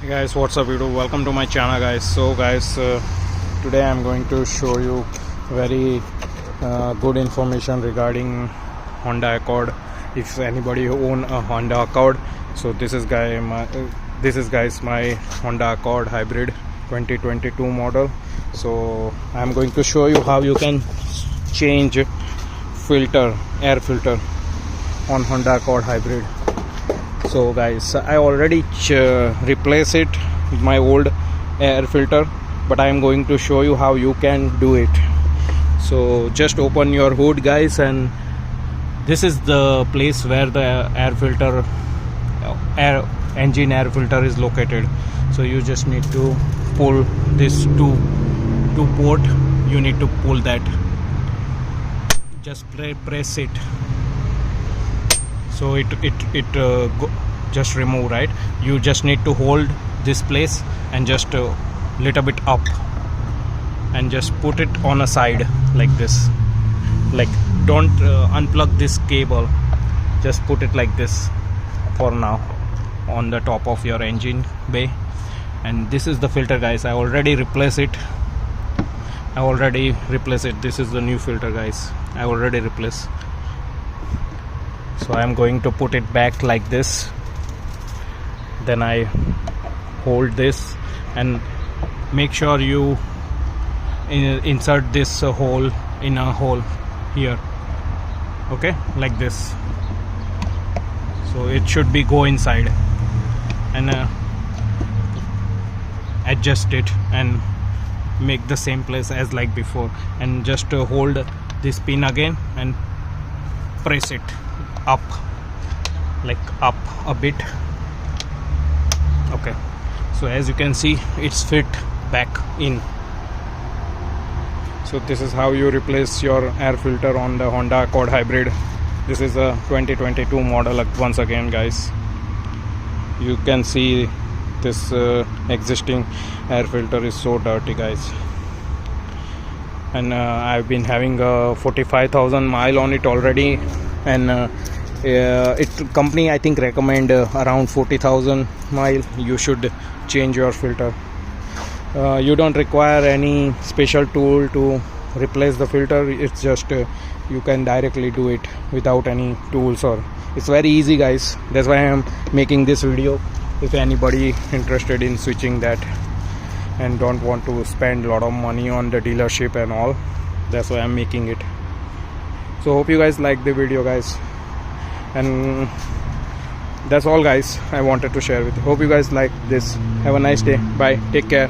Hey guys, what's up YouTube? Welcome to my channel guys. So guys, today I'm going to show you very good information regarding Honda Accord. If anybody own a Honda Accord, so this is guys my Honda Accord hybrid 2022 model. So I'm going to show you how you can change air filter on Honda Accord hybrid. So guys, I already replaced it with my old air filter, but I am going to show you how you can do it. So just open your hood guys, and this is the place where the engine air filter is located. So you just need to pull this two port, you need to pull that, just press it. So it just remove, right? You just need to hold this place and just little bit up and just put it on a side like this. Like don't unplug this cable, just put it like this for now on the top of your engine bay. And this is the filter guys, I already replaced it. This is the new filter guys, I already replaced. So I am going to put it back like this, then I hold this and make sure you insert this hole in a hole here, okay, like this. So it should be go inside, and adjust it and make the same place as like before, and just hold this pin again and press it up, like up a bit. Okay, so as you can see, it's fit back in. So this is how you replace your air filter on the Honda Accord hybrid. This is a 2022 model. Once again guys, you can see this existing air filter is so dirty guys, and I've been having 45,000 mile on it already, and company I think recommend around 40,000 mile you should change your filter. You don't require any special tool to replace the filter. It's just you can directly do it without any tools, or it's very easy guys. That's why I'm making this video. If anybody interested in switching that and don't want to spend a lot of money on the dealership and all, that's why I'm making it. So hope you guys like the video guys, and that's all guys I wanted to share with you. Hope you guys like this. Have a nice day. Bye, take care.